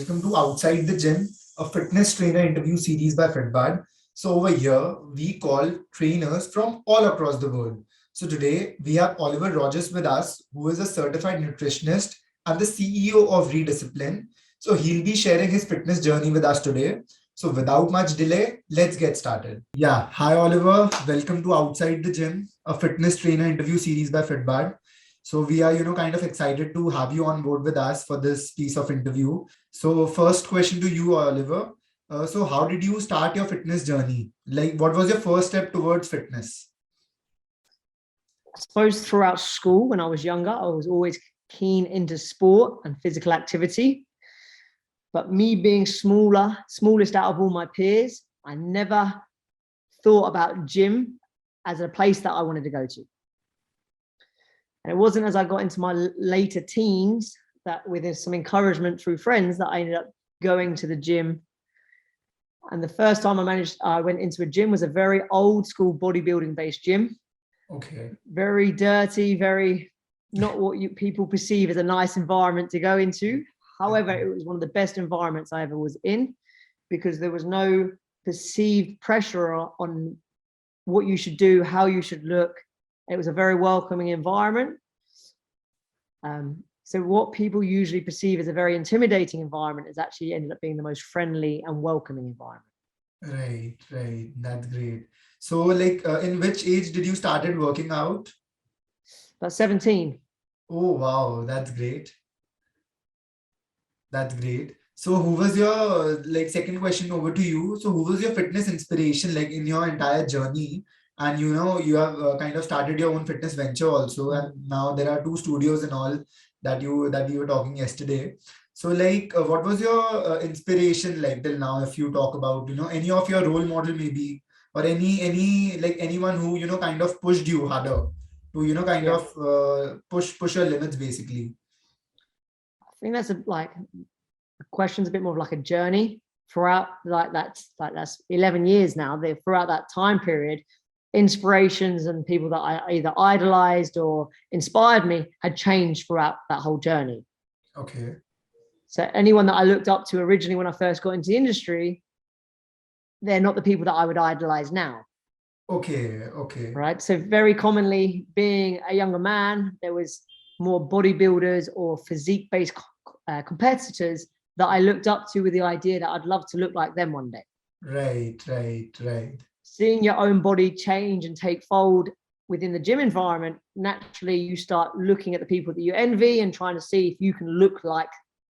welcome to Outside the Gym, a fitness trainer interview series by FitBad. So over here, we call trainers from all across the world. So today, we have Oliver Rogers with us, who is a certified nutritionist and the CEO of ReDiscipline. So he'll be sharing his fitness journey with us today. So without much delay, let's get started. Yeah, hi Oliver, welcome to Outside the Gym, a fitness trainer interview series by FitBad. So we are, kind of excited to have you on board with us for this piece of interview. So first question to you, Oliver. So how did you start your fitness journey? Like, what was your first step towards fitness? I suppose throughout school, when I was younger, I was always keen into sport and physical activity. But me being smallest out of all my peers, I never thought about gym as a place that I wanted to go to. And it wasn't as I got into my later teens that with some encouragement through friends that I ended up going to the gym. And the first time I went into a gym was a very old school bodybuilding based gym. Okay. Very dirty, very not what people perceive as a nice environment to go into. However, it was one of the best environments I ever was in because there was no perceived pressure on what you should do, how you should look. It was a very welcoming environment. So what people usually perceive as a very intimidating environment is actually ended up being the most friendly and welcoming environment. Right. That's great. So like in which age did you started working out? About 17. Oh, wow. That's great. So who was your, second question over to you. So who was your fitness inspiration like in your entire journey? And you have kind of started your own fitness venture also. And now there are 2 studios and all that we were talking yesterday. So what was your inspiration like till now? If you talk about, any of your role model maybe, or any like anyone who, kind of pushed you harder to, push your limits basically. I think that's the question's a bit more of like a journey throughout that's 11 years now. Throughout that time period, inspirations and people that I either idolized or inspired me had changed throughout that whole journey. Okay. So anyone that I looked up to originally when I first got into the industry, they're not the people that I would idolize now. Okay. Right. So very commonly, being a younger man, there was more bodybuilders or physique-based competitors that I looked up to with the idea that I'd love to look like them one day. Right. Seeing your own body change and take fold within the gym environment, naturally you start looking at the people that you envy and trying to see if you can look like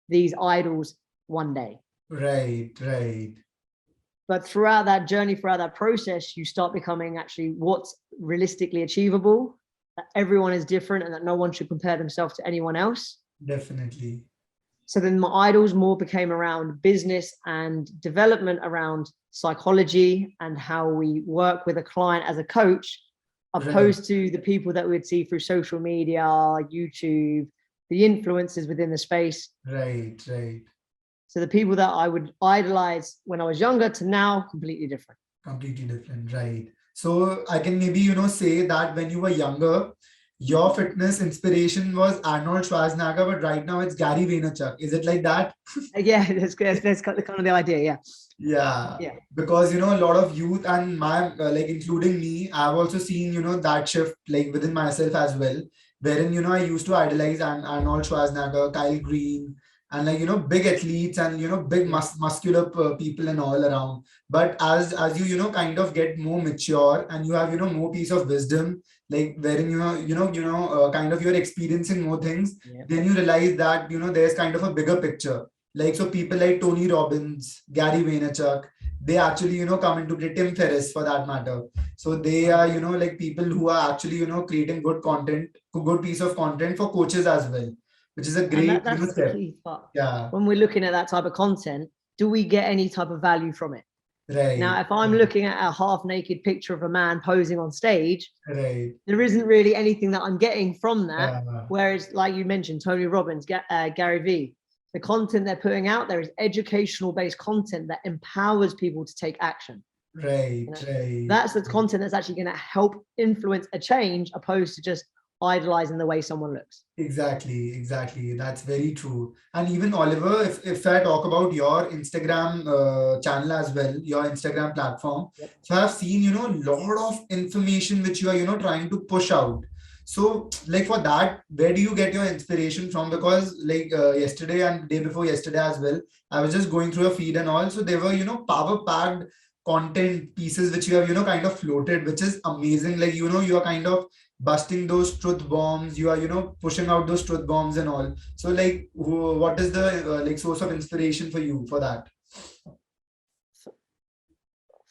these idols one day. Right. But throughout that journey, throughout that process, you start becoming actually what's realistically achievable, that everyone is different and that no one should compare themselves to anyone else. Definitely. So then my idols more became around business and development around psychology and how we work with a client as a coach, opposed to the people that we would see through social media, YouTube, the influencers within the space. Right. So the people that I would idolize when I was younger to now, completely different. Right. So I can maybe, say that when you were younger, your fitness inspiration was Arnold Schwarzenegger, but right now it's Gary Vaynerchuk. Is it like that? Yeah, that's kind of the idea. Yeah. Because, a lot of youth and my, including me, I've also seen, that shift like within myself as well, wherein, I used to idolize Arnold Schwarzenegger, Kyle Green, and big athletes and big muscular people and all around. But as you kind of get more mature and you have more piece of wisdom, like wherein kind of you're experiencing more things, then you realize that there's kind of a bigger picture. Like, so people like Tony Robbins, Gary Vaynerchuk, they actually come into play, Tim Ferriss for that matter. So they are like people who are actually creating good piece of content for coaches as well, which is a great that's step. the key part. Yeah. When we're looking at that type of content, do we get any type of value from it? Right. Now, if I'm looking at a half-naked picture of a man posing on stage, right, there isn't really anything that I'm getting from that. Yeah. Whereas, like you mentioned, Tony Robbins, Gary Vee, the content they're putting out there is educational-based content that empowers people to take action. Right. That's the content that's actually going to help influence a change, opposed to just idolizing the way someone looks. Exactly. That's very true. And even Oliver, if I talk about your Instagram channel as well, your Instagram platform, Yep. so I've seen, a lot of information which you are, trying to push out. So, like for that, where do you get your inspiration from? Because like yesterday and day before yesterday as well, I was just going through a feed and all. So there were, power packed content pieces which you have, kind of floated, which is amazing. Like, you are kind of busting those truth bombs, you are pushing out those truth bombs and all. So like what is the like source of inspiration for you for that?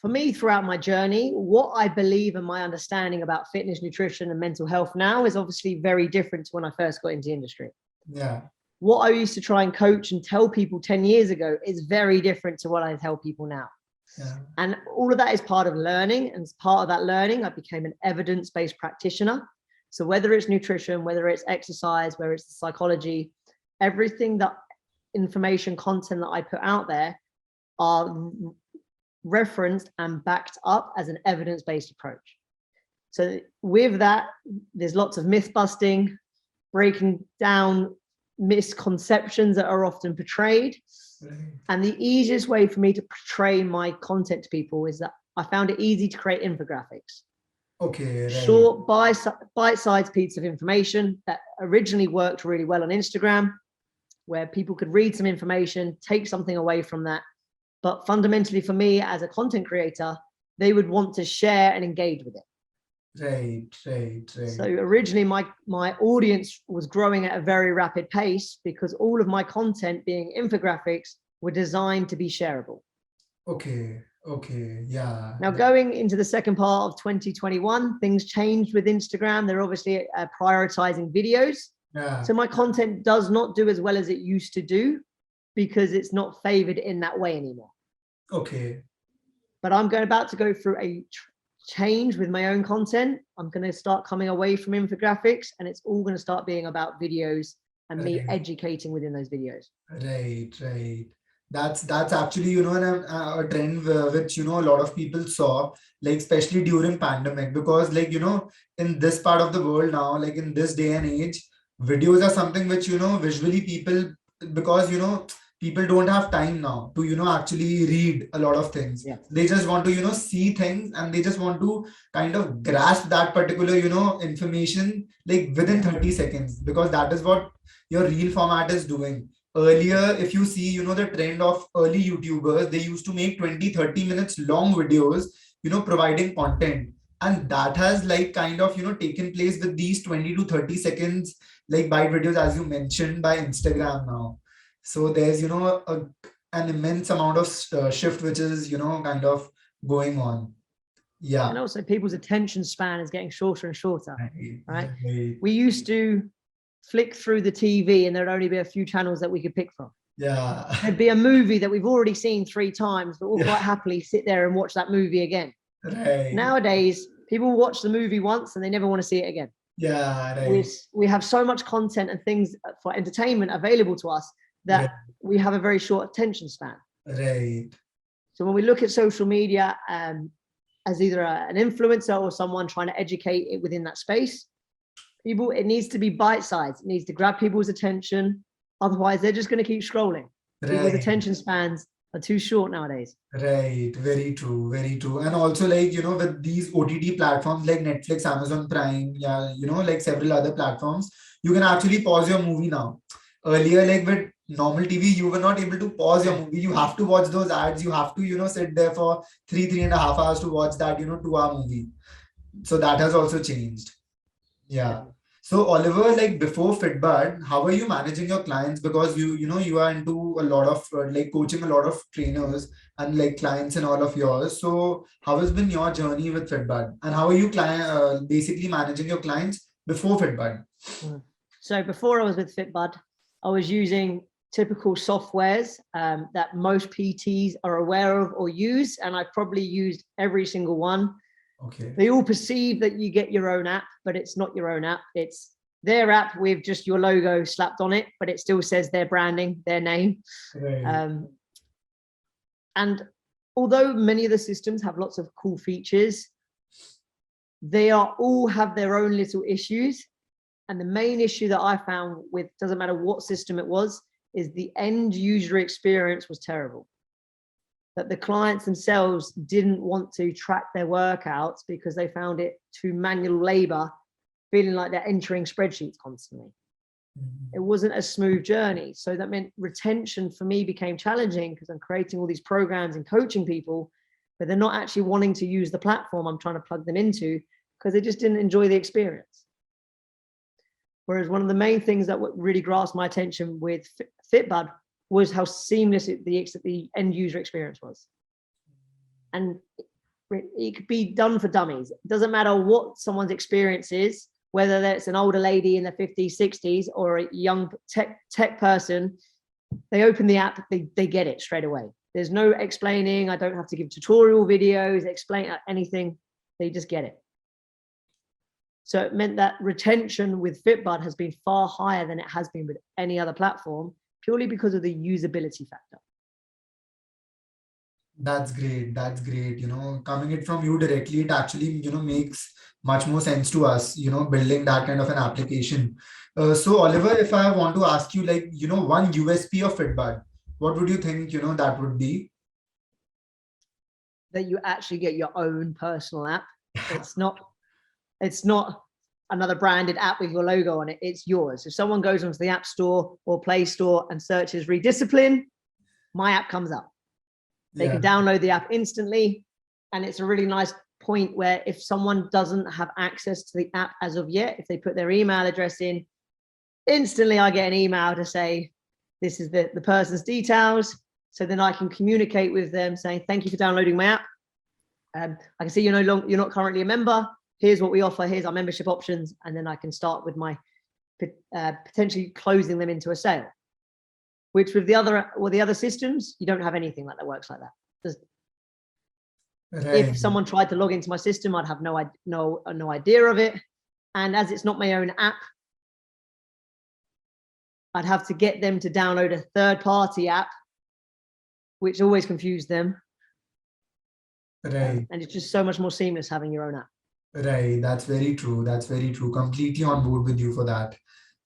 For me, throughout my journey, what I believe and my understanding about fitness, nutrition, and mental health now is obviously very different to when I first got into the industry. Yeah. What I used to try and coach and tell people 10 years ago is very different to what I tell people now. Yeah. And all of that is part of learning. And as part of that learning, I became an evidence-based practitioner. So whether it's nutrition, whether it's exercise, whether it's the psychology, everything that information content that I put out there are referenced and backed up as an evidence-based approach. So with that, there's lots of myth busting, breaking down misconceptions that are often portrayed. Right. And the easiest way for me to portray my content to people is that I found it easy to create infographics. Okay. Right. Short, bite-sized pieces of information that originally worked really well on Instagram, where people could read some information, take something away from that. But fundamentally for me as a content creator, they would want to share and engage with it. Right. So originally my audience was growing at a very rapid pace because all of my content being infographics were designed to be shareable. Okay. Yeah. Now going into the second part of 2021, things changed with Instagram. They're obviously prioritizing videos. Yeah. So my content does not do as well as it used to do because it's not favored in that way anymore. Okay. But I'm about to go through a change with my own content. I'm going to start coming away from infographics and it's all going to start being about videos and me educating within those videos. Right. That's actually a trend which a lot of people saw, like especially during pandemic, because like in this part of the world now, like in this day and age, videos are something which visually people, because people don't have time now to actually read a lot of things. Yeah. They just want to see things and they just want to kind of grasp that particular information like within 30 seconds, because that is what your reel format is doing. Earlier, if you see the trend of early YouTubers, they used to make 20-30 minutes long videos providing content, and that has like kind of taken place with these 20 to 30 seconds like bite videos, as you mentioned, by Instagram now. So there's an immense amount of shift which is kind of going on. Yeah. And also people's attention span is getting shorter and shorter, right? Right. We used to flick through the TV and there'd only be a few channels that we could pick from. Yeah. There'd be a movie that we've already seen 3 times, but we'll quite happily sit there and watch that movie again. Right. Nowadays, people watch the movie once and they never want to see it again. Yeah. Right. We have so much content and things for entertainment available to us that we have a very short attention span. Right. So when we look at social media as either an influencer or someone trying to educate it within that space, it needs to be bite-sized. It needs to grab people's attention. Otherwise, they're just going to keep scrolling. People's attention spans are too short nowadays. Right. Very true. And also like, with these OTT platforms like Netflix, Amazon Prime, like several other platforms, you can actually pause your movie now. Earlier, like with normal TV, you were not able to pause your movie. You have to watch those ads. You have to, sit there for 3.5 hours to watch that, 2-hour movie. So that has also changed. Yeah. So Oliver, like before Fitbud, how are you managing your clients? Because you are into a lot of like coaching a lot of trainers and like clients and all of yours. So how has been your journey with Fitbud, and how are you basically managing your clients before Fitbud? So before I was with Fitbud, I was using typical softwares that most PTs are aware of or use, and I probably used every single one. Okay. They all perceive that you get your own app, but it's not your own app. It's their app with just your logo slapped on it, but it still says their branding, their name. Right. And although many of the systems have lots of cool features, they all have their own little issues. And the main issue that I found with, doesn't matter what system it was, is the end user experience was terrible. That the clients themselves didn't want to track their workouts because they found it too manual labor, feeling like they're entering spreadsheets constantly. It wasn't a smooth journey. So that meant retention for me became challenging because I'm creating all these programs and coaching people, but they're not actually wanting to use the platform I'm trying to plug them into because they just didn't enjoy the experience. Whereas one of the main things that really grasped my attention with FitBud was how seamless the end user experience was. And it could be done for dummies. It doesn't matter what someone's experience is, whether that's an older lady in their 50s, 60s, or a young tech person. They open the app, they get it straight away. There's no explaining. I don't have to give tutorial videos, explain anything. They just get it. So it meant that retention with FitBud has been far higher than it has been with any other platform, purely because of the usability factor. That's great. That's great. Coming it from you directly, it actually, makes much more sense to us, building that kind of an application. So Oliver, if I want to ask you, like, one USP of FitBud, what would you think, that would be? That you actually get your own personal app. It's not another branded app with your logo on it. It's yours. If someone goes onto the App Store or Play Store and searches ReDiscipline, my app comes up. They can download the app instantly. And it's a really nice point where if someone doesn't have access to the app as of yet, if they put their email address in, instantly I get an email to say, this is the person's details. So then I can communicate with them saying, thank you for downloading my app. I can see you're not currently a member. Here's what we offer. Here's our membership options. And then I can start with my potentially closing them into a sale. Which with the other systems, you don't have anything that works like that. Right. If someone tried to log into my system, I'd have no idea of it. And as it's not my own app, I'd have to get them to download a third-party app, which always confused them. Right. And it's just so much more seamless having your own app. Right. That's very true. That's very true. Completely on board with you for that.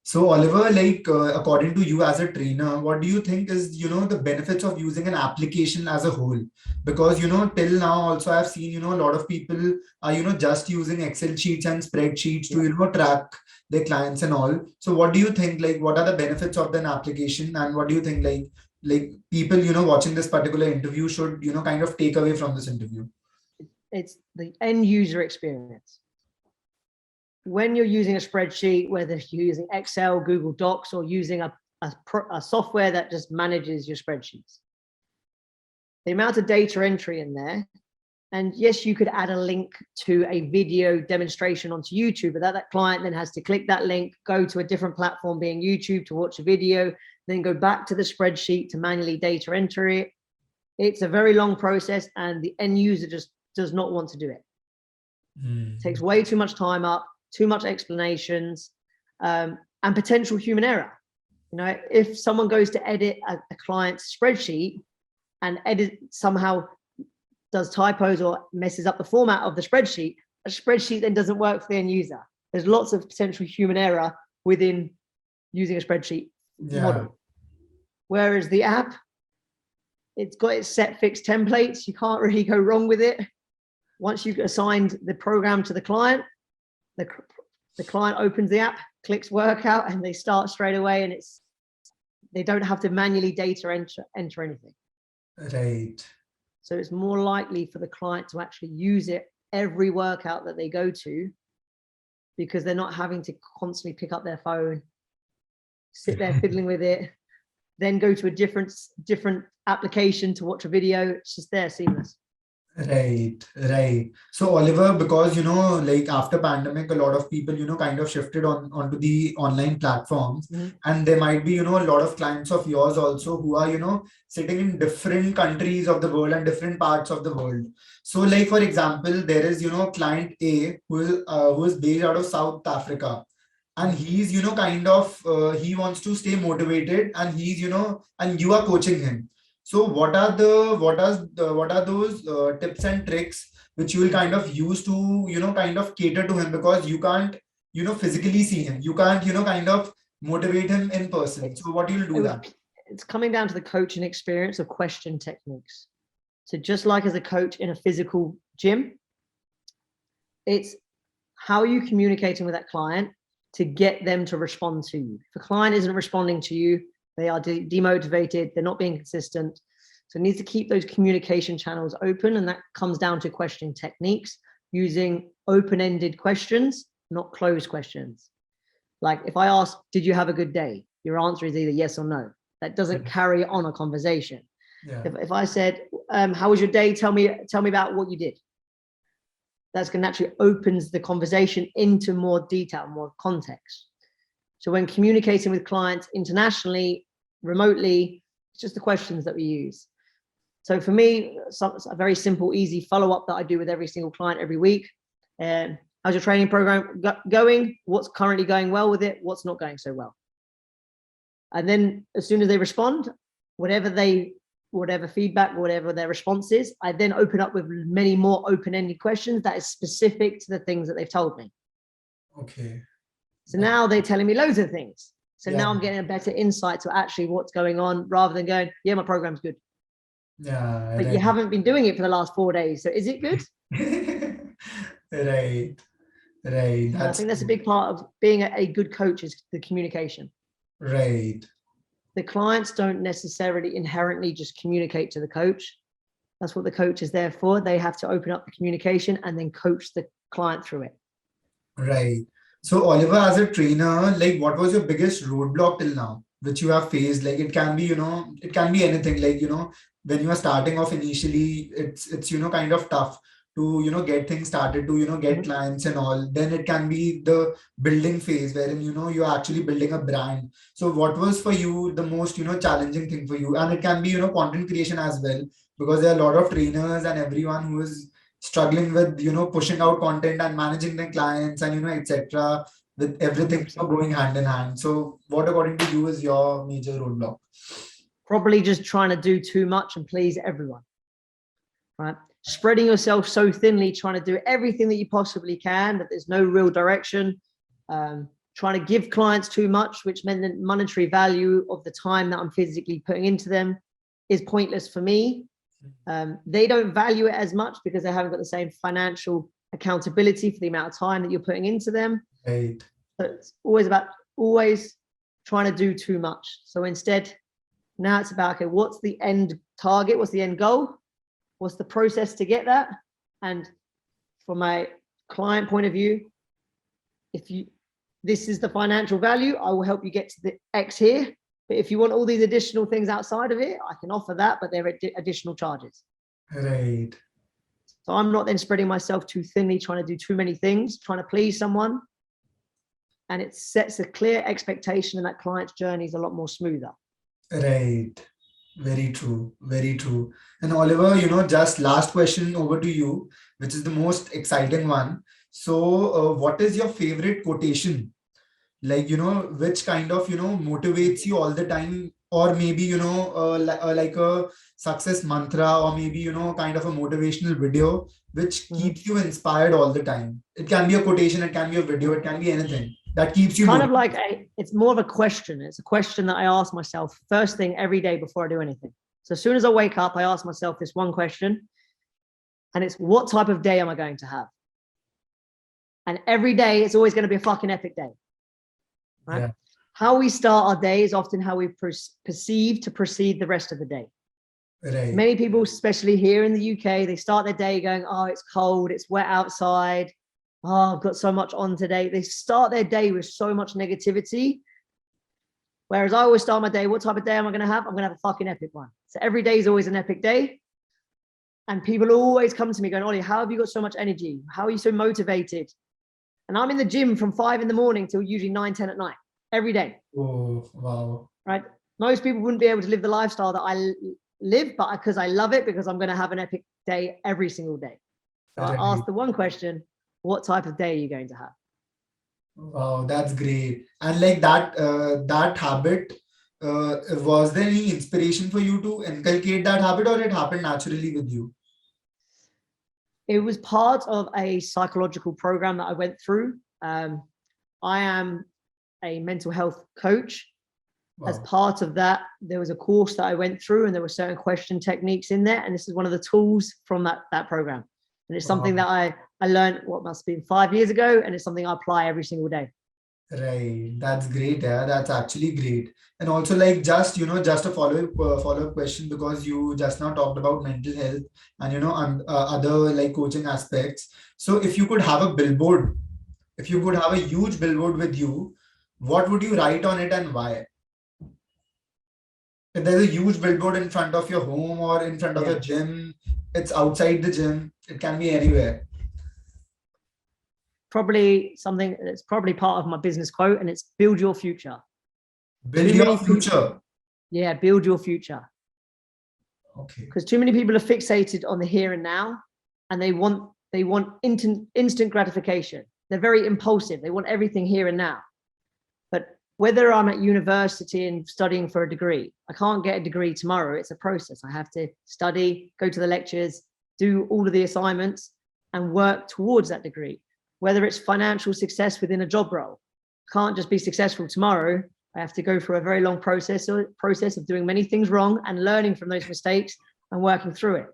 So Oliver, like according to you as a trainer, what do you think is, the benefits of using an application as a whole? Because, till now also I've seen, a lot of people are, just using Excel sheets and spreadsheets to, track their clients and all. So what do you think, like, what are the benefits of an application? And what do you think, like people, watching this particular interview should, kind of take away from this interview? It's the end user experience. When you're using a spreadsheet, whether you're using Excel, Google Docs, or using a software that just manages your spreadsheets, the amount of data entry in there, and yes, you could add a link to a video demonstration onto YouTube, but that client then has to click that link, go to a different platform being YouTube to watch a video, then go back to the spreadsheet to manually data enter it. It's a very long process and the end user just does not want to do it. It takes way too much time up, too much explanations, and potential human error. If someone goes to edit a client's spreadsheet and somehow does typos or messes up the format of the spreadsheet, a spreadsheet then doesn't work for the end user. There's lots of potential human error within using a spreadsheet model. Whereas the app, it's got its set fixed templates. You can't really go wrong with it. Once you've assigned the program to the client, the client opens the app, clicks workout, and they start straight away. And they don't have to manually data enter anything. Right. So it's more likely for the client to actually use it every workout that they go to, because they're not having to constantly pick up their phone, sit there fiddling with it, then go to a different application to watch a video. It's just there, seamless. Right. So Oliver, because like after pandemic, a lot of people kind of shifted onto the online platforms, and there might be a lot of clients of yours also who are sitting in different countries of the world and different parts of the world. So like for example, there is client A who is based out of South Africa, and he's kind of he wants to stay motivated, and he's and you are coaching him. So what are those tips and tricks which you will kind of use to kind of cater to him, because you can't physically see him. You can't, kind of motivate him in person. So what you'll do that? It's coming down to the coaching experience of question techniques. So just like as a coach in a physical gym, it's how are you communicating with that client to get them to respond to you. If a client isn't responding to you, they are demotivated, they're not being consistent. So it needs to keep those communication channels open, and that comes down to questioning techniques, using open-ended questions, not closed questions. Like if I ask, did you have a good day? Your answer is either yes or no. That doesn't carry on a conversation. Yeah. If I said, how was your day? Tell me about what you did. That's going to naturally opens the conversation into more detail, more context. So when communicating with clients internationally, remotely, it's just the questions that we use. So for me, a very simple, easy follow-up that I do with every single client every week. How's your training program going? What's currently going well with it? What's not going so well? And then as soon as they respond, whatever feedback, whatever their response is, I then open up with many more open-ended questions that is specific to the things that they've told me. Okay. So now they're telling me loads of things. So now I'm getting a better insight to actually what's going on, rather than going, yeah, my program's good. Yeah. But you haven't been doing it for the last 4 days. So is it good? Right. I think that's a big part of being a good coach, is the communication. Right. The clients don't necessarily inherently just communicate to the coach. That's what the coach is there for. They have to open up the communication and then coach the client through it. Right. So Oliver, as a trainer, like what was your biggest roadblock till now, which you have faced? Like it can be, it can be anything. Like, when you are starting off initially, it's kind of tough to, get things started, to, get clients and all. Then it can be the building phase wherein, you're actually building a brand. So what was for you the most, challenging thing for you? And it can be, content creation as well, because there are a lot of trainers and everyone who is struggling with pushing out content and managing their clients and etc., with everything 100%. going hand in hand. So what according to you is your major roadblock? Probably just trying to do too much and please everyone, right? Spreading yourself so thinly, trying to do everything that you possibly can, that there's no real direction. Trying to give clients too much, which meant the monetary value of the time that I'm physically putting into them is pointless for me. They don't value it as much because they haven't got the same financial accountability for the amount of time that you're putting into them. Right. So it's always trying to do too much. So instead, now it's about, okay, what's the end target? What's the end goal? What's the process to get that? And from my client point of view, this is the financial value, I will help you get to the X here. But if you want all these additional things outside of it, I can offer that, but they're additional charges. Right. So I'm not then spreading myself too thinly, trying to do too many things, trying to please someone. And it sets a clear expectation, and that client's journey is a lot more smoother. Right. Very true. Very true. And Oliver, just last question over to you, which is the most exciting one. So what is your favorite quotation? Like, which kind of, motivates you all the time, or maybe, like a success mantra, or maybe, kind of a motivational video, which keeps you inspired all the time. It can be a quotation, it can be a video, it can be anything that keeps you kind of like it's more of a question. It's a question that I ask myself first thing every day before I do anything. So as soon as I wake up, I ask myself this one question, and it's, what type of day am I going to have? And every day it's always going to be a fucking epic day. Right? Yeah. How we start our day is often how we perceive to proceed the rest of the day. Right. Many people, especially here in the UK, they start their day going, oh, it's cold, it's wet outside. Oh, I've got so much on today. They start their day with so much negativity. Whereas I always start my day, what type of day am I going to have? I'm going to have a fucking epic one. So every day is always an epic day. And people always come to me going, Ollie, how have you got so much energy? How are you so motivated? And I'm in the gym from 5 a.m. till usually 9, 10 at night, every day. Oh, wow. Right? Most people wouldn't be able to live the lifestyle that I live, but because I love it, because I'm going to have an epic day every single day. So I ask the one question, what type of day are you going to have? Wow, that's great. And like that habit, was there any inspiration for you to inculcate that habit, or it happened naturally with you? It was part of a psychological program that I went through. I am a mental health coach. Wow. As part of that, there was a course that I went through, and there were certain question techniques in there. And this is one of the tools from that program. And it's something that I learned, what must have been 5 years ago. And it's something I apply every single day. Right. That's great. Yeah, that's actually great. And also, like, just just a follow-up question, because you just now talked about mental health and other like coaching aspects. So if you could have a billboard, if you could have a huge billboard with you, what would you write on it and why? If there's a huge billboard in front of your home or in front of your gym, it's outside the gym, it can be anywhere. Probably something that's probably part of my business quote, and it's build your future. Build your future. Yeah, build your future. Okay. Because too many people are fixated on the here and now, and they want instant gratification. They're very impulsive. They want everything here and now. But whether I'm at university and studying for a degree, I can't get a degree tomorrow. It's a process. I have to study, go to the lectures, do all of the assignments, and work towards that degree. Whether it's financial success within a job role, I can't just be successful tomorrow. I have to go through a very long process of doing many things wrong and learning from those mistakes and working through it.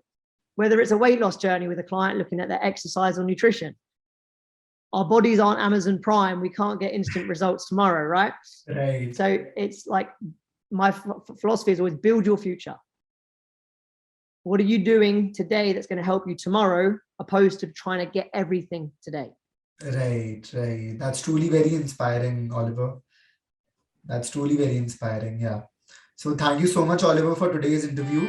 Whether it's a weight loss journey with a client looking at their exercise or nutrition. Our bodies aren't Amazon Prime. We can't get instant results tomorrow, right? Right. So it's like my philosophy is always build your future. What are you doing today that's going to help you tomorrow, opposed to trying to get everything today? Right. That's truly very inspiring, Oliver. That's truly very inspiring. Yeah. So thank you so much, Oliver, for today's interview.